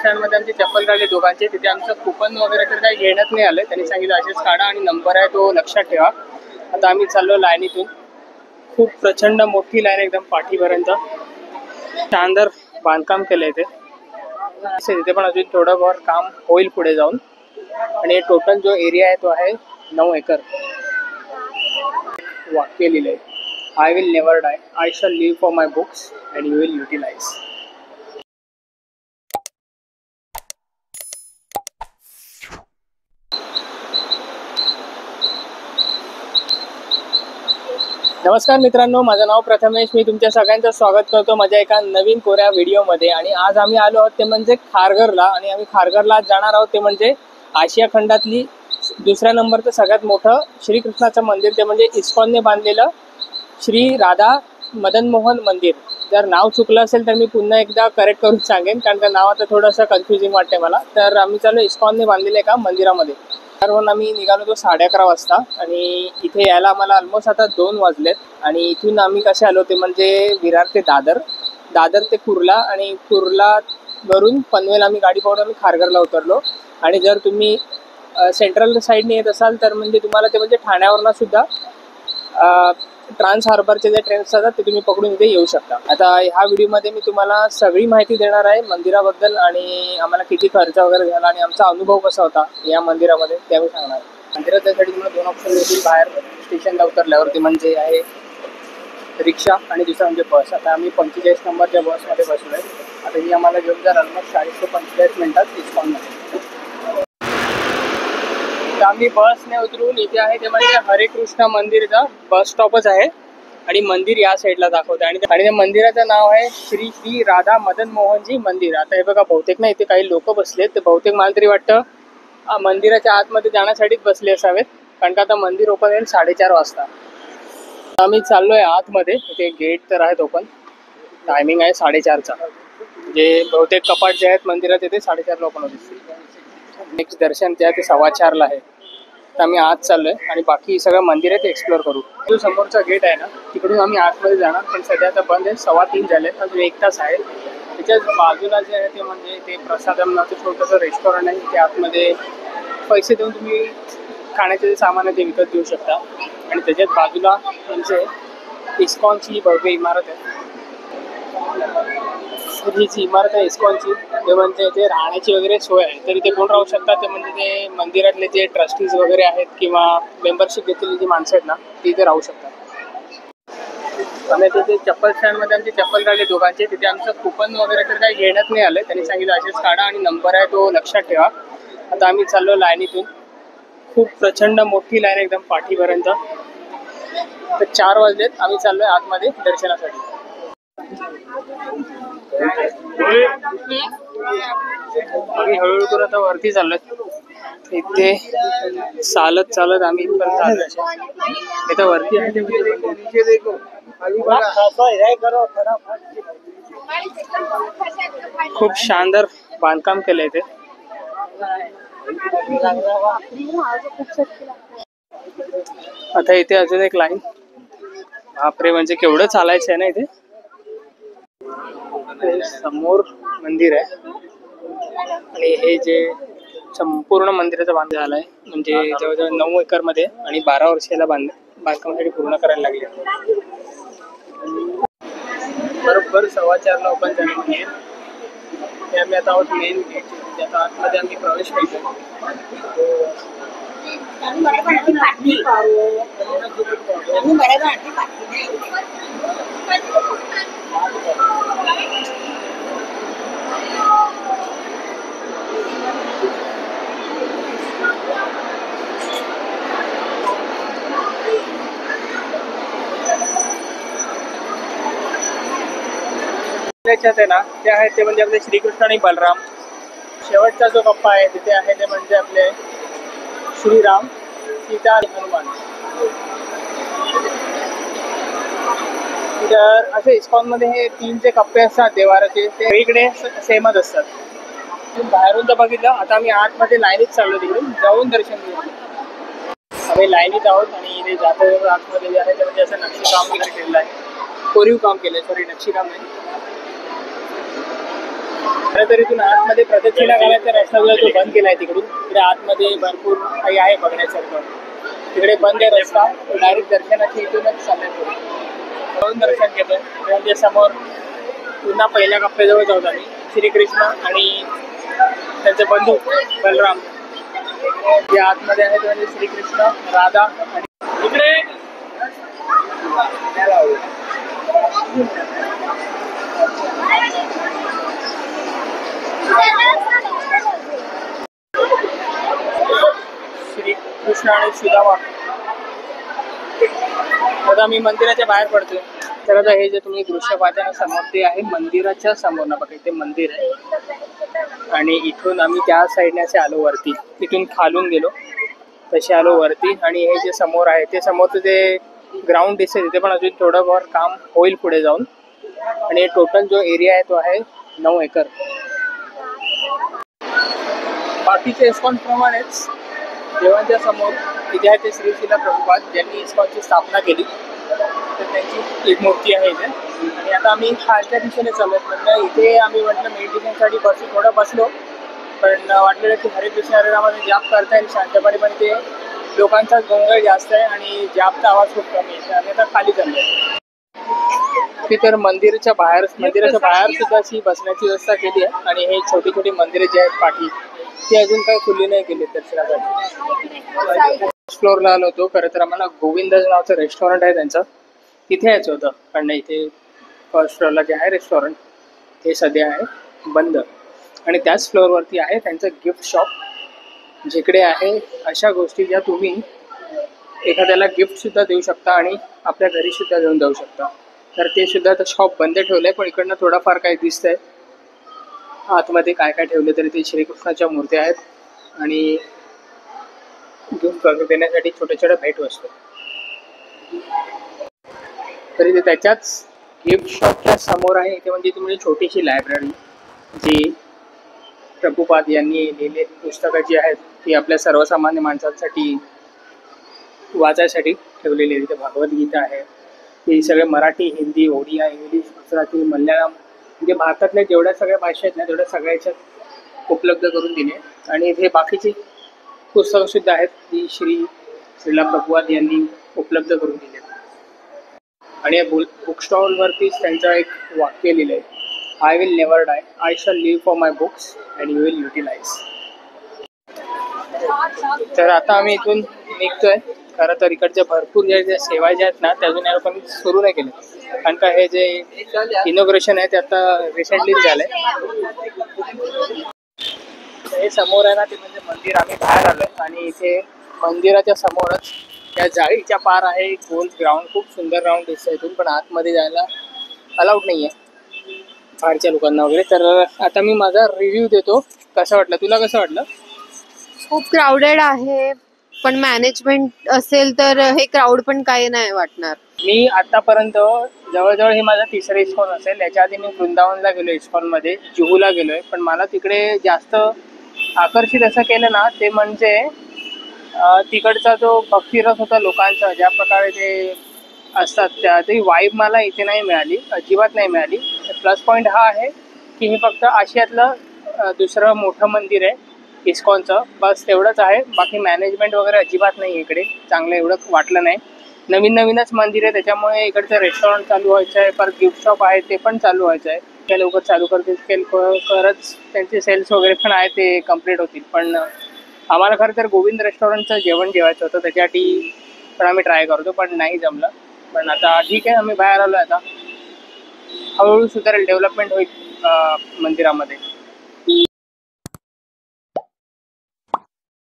स्टँडमध्ये आमची चप्पल काढली दोघांचे. तिथे आमचं कुपन वगैरे तर काही घेण्यात नाही आलं. त्यांनी सांगितलं असेच काढा आणि नंबर आहे तो लक्षात ठेवा. आता आम्ही चाललो लाईनीतून. खूप प्रचंड मोठी लाईन एकदम पाठीपर्यंत. शानदार बांधकाम केलं आहे तिथे पण अजून थोडं बहुत काम होईल पुढे जाऊन. आणि टोटल जो एरिया आहे तो आहे 9 एकर. वाक्य लिहिलंय, I will never die, I shall live for my books and you will utilize. नमस्कार मित्रांनो, माझं नाव प्रथमेश. मी तुमच्या सगळ्यांचं स्वागत करतो माझ्या एका नवीन कोऱ्या व्हिडिओमध्ये. आणि आज आम्ही आलो आहोत ते म्हणजे खारघरला. आणि आम्ही खारघरला जाणार आहोत ते म्हणजे आशिया खंडातली दुसऱ्या नंबरचं सगळ्यात मोठं श्रीकृष्णाचं मंदिर, ते म्हणजे इस्कॉनने बांधलेलं श्री राधा मदन मोहन मंदिर. जर नाव चुकलं असेल तर मी पुन्हा एकदा करेक्ट करून सांगेन, कारण त्या नावाचं थोडंसं कन्फ्युजिंग वाटते मला. तर आम्ही चालू इस्कॉनने बांधलेलं एका मंदिरामध्ये. त्यावरून आम्ही निघालो तो 11:30 वाजता. आणि इथे यायला आम्हाला ऑलमोस्ट आता 2 वाजलेत. आणि इथून आम्ही कसे आलो ते म्हणजे विरार ते दादर ते कुर्ला, आणि कुर्लावरून पनवेल आम्ही गाडी पकडून आम्ही खारघरला उतरलो. आणि जर तुम्ही सेंट्रल साईडने येत असाल तर म्हणजे तुम्हाला ते म्हणजे ठाण्यावरनं सुद्धा ट्रान्स हार्बरचे जे ट्रेन्स असतात ते तुम्ही पकडून इथे येऊ शकता. आता ह्या व्हिडिओमध्ये मी तुम्हाला सगळी माहिती देणार आहे मंदिराबद्दल, आणि आम्हाला किती खर्च वगैरे झाला आणि आमचा अनुभव कसा होता या मंदिरामध्ये ते आम्ही सांगणार आहे. मंदिरात त्यासाठी तुम्हाला 2 ऑप्शन मिळतील बाहेर स्टेशनला उतरल्यावरती, म्हणजे आहे रिक्षा आणि दुसरा म्हणजे बस. आता आम्ही 45 नंबरच्या बसमध्ये बसलो आहे. आता ही आम्हाला घेऊन जाईल ऑलमोस्ट 40 ते 45 मिनिटात इस्कॉनमध्ये. तर आम्ही बसने उतरून इथे आहे ते म्हणजे हरे कृष्ण मंदिरचा बस स्टॉपच आहे. आणि मंदिर या साईडला दाखवतं. आणि त्या मंदिराचं नाव आहे श्री श्री राधा मदन मोहनजी मंदिर. आता हे बघा, बहुतेक ना इथे काही लोक बसलेत. ते बहुतेक मला तरी वाटतं मंदिराच्या आतमध्ये जाण्यासाठीच बसले असावेत, कारण का आता मंदिर ओपन होईल 4:30 वाजता. आम्ही चाललोय आतमध्ये. इथे गेट तर आहेत ओपन. टायमिंग आहे 4:30चा. जे बहुतेक कपाट जे आहेत मंदिरात येते 4:30ला ओपन होते. नेक्स्ट दर्शन जे आहे ते 4:15ला आहे. तर आम्ही आत चाललोय आणि बाकी सगळं मंदिर आहे ते एक्सप्लोअर करू. जो समोरचा गेट आहे ना तिकडून आम्ही आतमध्ये जाणार, पण सध्या आता बंद आहे. 2:15 झाले, अजून 1 तास आहे. त्याच्याच बाजूला जे आहे ते म्हणजे ते प्रसादम नावाचं छोटंसं रेस्टॉरंट आहे. ते आतमध्ये पैसे देऊन तुम्ही खाण्याचे जे सामान आहे ते विकत घेऊ शकता. आणि त्याच्याच बाजूला म्हणजे इस्कॉनची भव्य इमारत आहे. ही जी इमारत आहे इस्कॉनची, ते म्हणजे ते राहण्याची वगैरे सोय आहे. तर इथे कोण राहू शकतात ते म्हणजे ते मंदिरातले जे ट्रस्टीज वगैरे आहेत किंवा मेंबरशिप घेतलेली जी माणसं आहेत ना ती इथे राहू शकतात. आम्ही तिथे चप्पल स्टँडमध्ये आमची चप्पल काढली दोघांचे. तिथे आमचं कुपन वगैरे तर काही घेण्यात नाही आलं. त्यांनी सांगितलं असेच काढा आणि नंबर आहे तो लक्षात ठेवा. आता आम्ही चाललो लाईनीतून. खूप प्रचंड मोठी लाईन एकदम पाठीपर्यंत. तर 4 वाजलेत. आम्ही चाललोय आतमध्ये दर्शनासाठी. आम्ही हळूहळू करून आता वरती चाललोय. इथे चालत आम्ही इथपर्यंत आलोय. इथं वरती आहे खूप शानदार बांधकाम केलंय इथे. आता इथे अजून एक लाईन. बापरे, म्हणजे केवढं चालायचं आहे ना इथे. समोर मंदिर आहे आणि हे जे संपूर्ण मंदिराचं बांधकाम झालं आहे म्हणजे जवळजवळ 9 एकरमध्ये आणि 12 वर्ष याला बांधकामासाठी पूर्ण करायला लागले. बरोबर 4:15ला ओपन झाले मंदिर. ते आम्ही आता आहोत मेन गेट. आता आतमध्ये आम्ही प्रवेश करतो. त्याच्यात आहे ना ते आहेत ते म्हणजे आपले श्रीकृष्ण आणि बलराम. शेवटचा जो कप्पा आहे तिथे आहे ते म्हणजे आपले श्रीराम, सीता आणि हनुमान. तर असे इस्कॉनमध्ये हे 3 जे कप्पे असतात देवाराचे ते इकडे सेमच असतात. बाहेरून तर बघितलं. आता आम्ही आतमध्ये लाईनीत चाललो, तिकडून जाऊन दर्शन घेऊ. आम्ही लाईनीत आहोत आणि इथे जाता आतमध्ये जे आहे ते म्हणजे असं नक्षीकाम वगैरे केलेलं आहे. कोरीव काम केलं, सॉरी नक्षीकाम नाही. खरं तर इथून आतमध्ये प्रदक्षिणा घालायचा रस्ता जो बंद केला आहे तिकडून. तिकडे आतमध्ये भरपूर काही आहे बघण्यासारखं. तिकडे बंद आहे रस्ता. डायरेक्ट दर्शनाची इथूनच चालण्यात जाऊन दर्शन घेतोय. म्हणजे समोर पुन्हा पहिल्या कप्प्याजवळ जाऊन आम्ही श्रीकृष्ण आणि त्यांचे बंधू बलराम जे आतमध्ये आहेत. म्हणजे श्रीकृष्ण, राधा आणि इकडे श्रीकृष्ण आणि सुदामा. आता मी मंदिराच्या बाहेर पडतोय. तर आता हे जे तुम्ही दृश्य पाहता ना समोर, ते आहे मंदिराच्या समोर ना बघा. इथे मंदिर आहे आणि इथून आम्ही त्या साईडने असे आलो वरती. इथून खालून गेलो तसे आलो वरती. आणि हे जे समोर आहे ते समोरचं जे ग्राउंड दिसते तिथे पण अजून थोडंफार काम होईल पुढे जाऊन. आणि टोटल जो एरिया आहे तो आहे 9 एकर. बाकीच्या इस्कॉन प्रमाणेच देवांच्या समोर इथे आहे ते श्री शिला प्रभुपाद ज्यांनी इस्कॉनची स्थापना केली. तर त्यांची एक मूर्ती आहे इथे. आणि आता आम्ही खालच्या दिशेने चाललो. म्हणजे इथे आम्ही म्हटलं मेडिटेशनसाठी थोडं बसलो. पण वाटलेलं की हरे कृष्ण हरे रामाने जाप करता येईल शांतपणे. पण ते लोकांचा गोंधळ जास्त आहे आणि जापचा आवाज खूप कमी आहे. आम्ही आता खाली चाललो. तर मंदिराच्या बाहेर सुद्धा अशी बसण्याची व्यवस्था केली आहे. आणि हे छोटी छोटी मंदिरे जी आहेत पाठी ती अजून काही खुली नाही केली दर्शनासाठी. फर्स्ट फ्लोअरला आलो होतो. खरं तर आम्हाला गोविंदज नावाचं रेस्टॉरंट आहे त्यांचं, तिथे यायचं होतं. पण इथे फर्स्ट फ्लोअरला जे आहे रेस्टॉरंट ते सध्या आहे बंद. आणि त्याच फ्लोअरवरती आहे त्यांचं गिफ्ट शॉप, जिकडे आहे अशा गोष्टी ज्या तुम्ही एखाद्याला गिफ्टसुद्धा देऊ शकता आणि आपल्या घरीसुद्धा घेऊन जाऊ शकता. तर ते सुद्धा आता शॉप बंद ठेवलं आहे. पण इकडनं थोडंफार काही दिसतंय. आतमध्ये काय काय ठेवलं तरी ते श्रीकृष्णाच्या मूर्त्या आहेत आणि गिफ्ट देण्यासाठी छोट्या छोट्या भेटवस्तू. तरी ते त्याच्याच गिफ्ट शॉपच्या समोर आहे. इथे म्हणजे तुम्ही छोटीशी लायब्ररी जी प्रभुपाद यांनी लिहिलेली पुस्तकं जी आहेत ती आपल्या सर्वसामान्य माणसांसाठी वाचायसाठी ठेवलेली आहे. तिथे भगवद्गीता आहे. ती सगळे मराठी, हिंदी, ओडिया, इंग्लिश, गुजराती, मल्याळम म्हणजे भारतातल्या जेवढ्या सगळ्या भाषा आहेत ना तेवढ्या सगळ्याच्यात उपलब्ध करून दिली. आणि इथे बाकीची पुस्तकंसुद्धा आहेत ती श्रीला प्रभुपाद यांनी उपलब्ध करून दिली आहेत. आणि या बुक स्टॉलवरतीच त्यांचं एक वाक्य लिहिलं आहे, I will never die, I shall live for my books and you will utilize. तर आता आम्ही इथून निघतोय. खरं तर इकडच्या भरपूर ज्या सेवा ज्या आहेत ना त्या अजून या लोकांनी सुरू नाही केल्या. कारण का हे जे इनॉग्रेशन आहे ते आता रिसेंटलीच झालंय. हे समोर आहे ना ते म्हणजे मंदिर. आम्ही बाहेर आलोय आणि इथे मंदिराच्या समोरच त्या जाळीच्या पार आहे गोल ग्राउंड. खूप सुंदर ग्राउंड दिसतं इथून. पण आतमध्ये जायला अलाउड नाही आहे बाहेरच्या लोकांना वगैरे. तर आता मी माझा रिव्ह्यू देतो. कसं वाटलं तुला? कसं वाटलं? खूप क्राऊडेड आहे. पण मॅनेजमेंट असेल तर हे क्राऊड पण काही नाही वाटणार. मी आतापर्यंत जवळजवळ हे माझं तिसरं इस्कॉन असेल. याच्या आधी मी वृंदावनला गेलो इस्कॉनमध्ये, जुहूला गेलोय. पण मला तिकडे जास्त आकर्षित असं केलं ना ते म्हणजे तिकडचा जो भक्तिरस होता लोकांचा, ज्या प्रकारे ते असतात त्या ती वाईब मला इथे नाही मिळाली, अजिबात नाही मिळाली. प्लस पॉईंट हा आहे की हे फक्त आशियातलं दुसरं मोठं मंदिर आहे इस्कॉनचं, बस तेवढंच आहे. बाकी मॅनेजमेंट वगैरे अजिबात नाही इकडे चांगलं एवढं वाटलं नाही. नवीनच मंदिर आहे त्याच्यामुळे इकडचं रेस्टॉरंट चालू व्हायचं आहे. परत गिफ्ट शॉप आहे ते पण चालू व्हायचं आहे. त्या लवकर चालू करतील खरंच त्यांचे सेल्स वगैरे पण आहे ते कम्प्लीट होतील. पण आम्हाला खरं तर गोविंद रेस्टॉरंटचं जेवण जेवायचं होतं, त्याच्यासाठी पण आम्ही ट्राय करतो पण नाही जमलं. पण आता ठीक आहे, आम्ही बाहेर आलो. आता हळूहळू सुधारेल, डेव्हलपमेंट होईल मंदिरामध्ये.